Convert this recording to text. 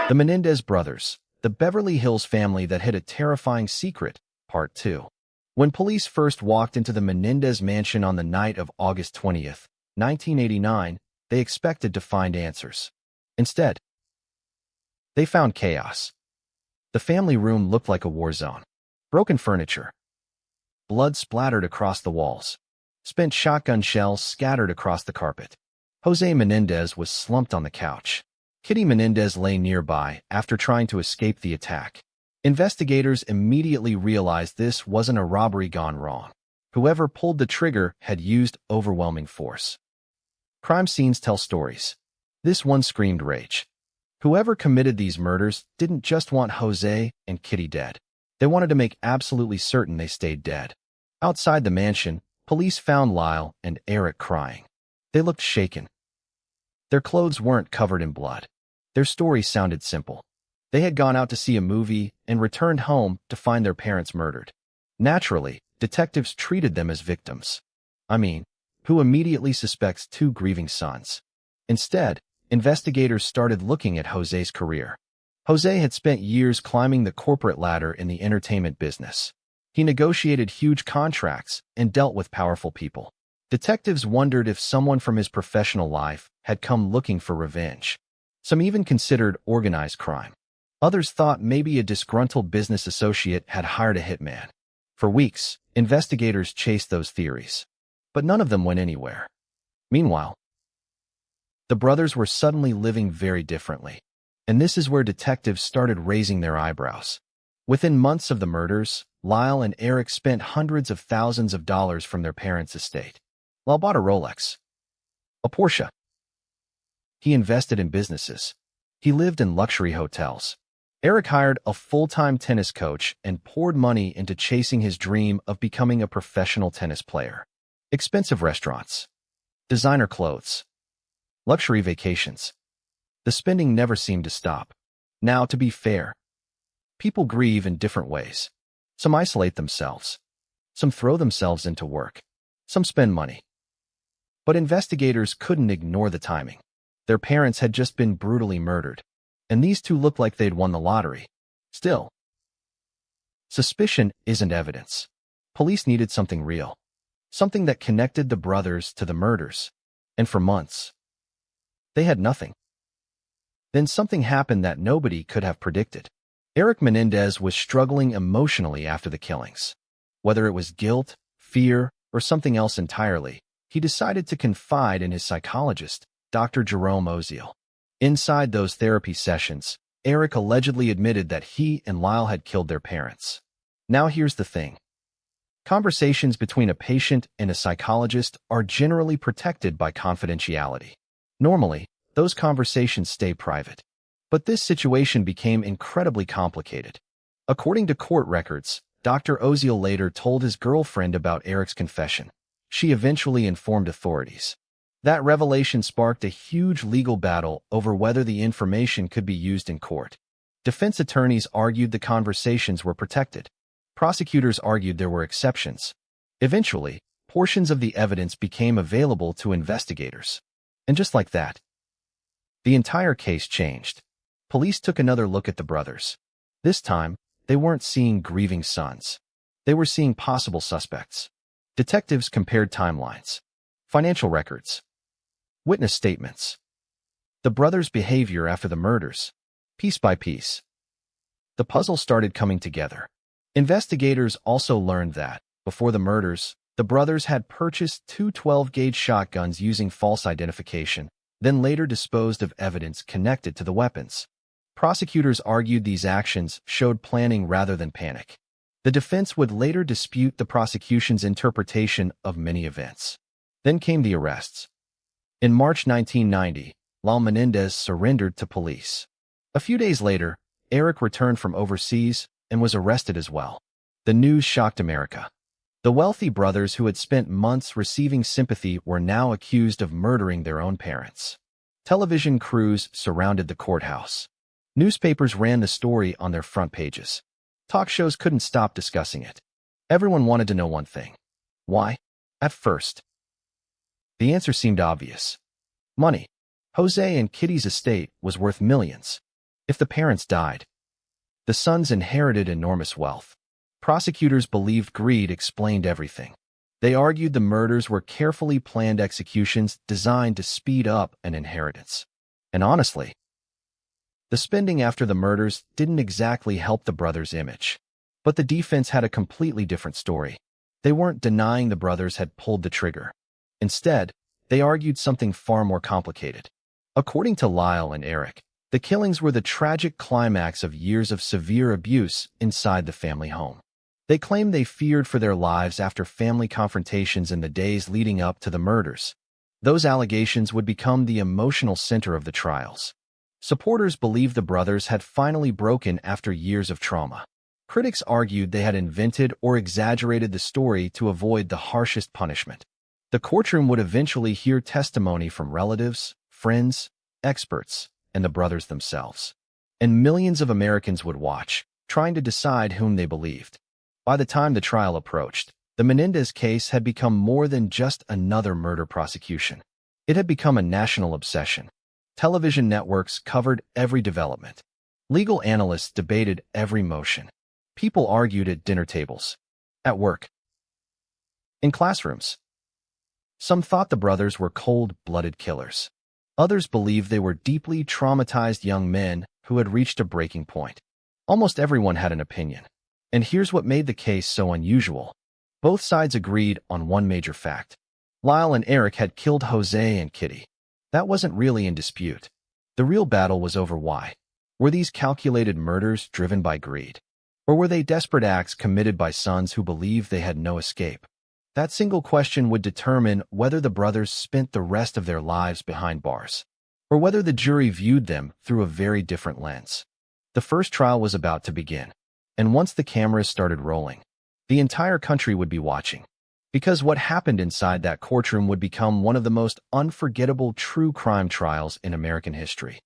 The Menendez Brothers, the Beverly Hills family that hid a terrifying secret, Part 2. When police first walked into the Menendez mansion on the night of August 20th, 1989, they expected to find answers. Instead, they found chaos. The family room looked like a war zone. Broken furniture, blood splattered across the walls, spent shotgun shells scattered across the carpet. Jose Menendez was slumped on the couch. Kitty Menendez lay nearby after trying to escape the attack. Investigators immediately realized this wasn't a robbery gone wrong. Whoever pulled the trigger had used overwhelming force. Crime scenes tell stories. This one screamed rage. Whoever committed these murders didn't just want Jose and Kitty dead. They wanted to make absolutely certain they stayed dead. Outside the mansion, police found Lyle and Eric crying. They looked shaken. Their clothes weren't covered in blood. Their story sounded simple. They had gone out to see a movie and returned home to find their parents murdered. Naturally, detectives treated them as victims. Who immediately suspects two grieving sons? Instead, investigators started looking at Jose's career. Jose had spent years climbing the corporate ladder in the entertainment business. He negotiated huge contracts and dealt with powerful people. Detectives wondered if someone from his professional life had come looking for revenge. Some even considered organized crime. Others thought maybe a disgruntled business associate had hired a hitman. For weeks, investigators chased those theories. But none of them went anywhere. Meanwhile, the brothers were suddenly living very differently. And this is where detectives started raising their eyebrows. Within months of the murders, Lyle and Eric spent hundreds of thousands of dollars from their parents' estate. Lyle bought a Rolex, a Porsche. He invested in businesses. He lived in luxury hotels. Eric hired a full-time tennis coach and poured money into chasing his dream of becoming a professional tennis player. Expensive restaurants, designer clothes, luxury vacations. The spending never seemed to stop. Now, to be fair, people grieve in different ways. Some isolate themselves. Some throw themselves into work. Some spend money. But investigators couldn't ignore the timing. Their parents had just been brutally murdered, and these two looked like they'd won the lottery. Still, suspicion isn't evidence. Police needed something real, something that connected the brothers to the murders, and for months, they had nothing. Then something happened that nobody could have predicted. Eric Menendez was struggling emotionally after the killings. Whether it was guilt, fear, or something else entirely, he decided to confide in his psychologist, Dr. Jerome Oziel. Inside those therapy sessions, Eric allegedly admitted that he and Lyle had killed their parents. Now here's the thing. Conversations between a patient and a psychologist are generally protected by confidentiality. Normally, those conversations stay private. But this situation became incredibly complicated. According to court records, Dr. Oziel later told his girlfriend about Eric's confession. She eventually informed authorities. That revelation sparked a huge legal battle over whether the information could be used in court. Defense attorneys argued the conversations were protected. Prosecutors argued there were exceptions. Eventually, portions of the evidence became available to investigators. And just like that, the entire case changed. Police took another look at the brothers. This time, they weren't seeing grieving sons. They were seeing possible suspects. Detectives compared timelines, financial records, witness statements, the brothers' behavior after the murders. Piece by piece, the puzzle started coming together. Investigators also learned that, before the murders, the brothers had purchased two 12-gauge shotguns using false identification, then later disposed of evidence connected to the weapons. Prosecutors argued these actions showed planning rather than panic. The defense would later dispute the prosecution's interpretation of many events. Then came the arrests. In March 1990, Lyle Menendez surrendered to police. A few days later, Eric returned from overseas and was arrested as well. The news shocked America. The wealthy brothers who had spent months receiving sympathy were now accused of murdering their own parents. Television crews surrounded the courthouse. Newspapers ran the story on their front pages. Talk shows couldn't stop discussing it. Everyone wanted to know one thing. Why? At first, the answer seemed obvious. Money. Jose and Kitty's estate was worth millions. If the parents died, the sons inherited enormous wealth. Prosecutors believed greed explained everything. They argued the murders were carefully planned executions designed to speed up an inheritance. And honestly, the spending after the murders didn't exactly help the brothers' image. But the defense had a completely different story. They weren't denying the brothers had pulled the trigger. Instead, they argued something far more complicated. According to Lyle and Eric, the killings were the tragic climax of years of severe abuse inside the family home. They claimed they feared for their lives after family confrontations in the days leading up to the murders. Those allegations would become the emotional center of the trials. Supporters believed the brothers had finally broken after years of trauma. Critics argued they had invented or exaggerated the story to avoid the harshest punishment. The courtroom would eventually hear testimony from relatives, friends, experts, and the brothers themselves. And millions of Americans would watch, trying to decide whom they believed. By the time the trial approached, the Menendez case had become more than just another murder prosecution. It had become a national obsession. Television networks covered every development. Legal analysts debated every motion. People argued at dinner tables, at work, in classrooms. Some thought the brothers were cold-blooded killers. Others believed they were deeply traumatized young men who had reached a breaking point. Almost everyone had an opinion. And here's what made the case so unusual. Both sides agreed on one major fact. Lyle and Eric had killed Jose and Kitty. That wasn't really in dispute. The real battle was over why. Were these calculated murders driven by greed? Or were they desperate acts committed by sons who believed they had no escape? That single question would determine whether the brothers spent the rest of their lives behind bars, or whether the jury viewed them through a very different lens. The first trial was about to begin, and once the cameras started rolling, the entire country would be watching. Because what happened inside that courtroom would become one of the most unforgettable true crime trials in American history.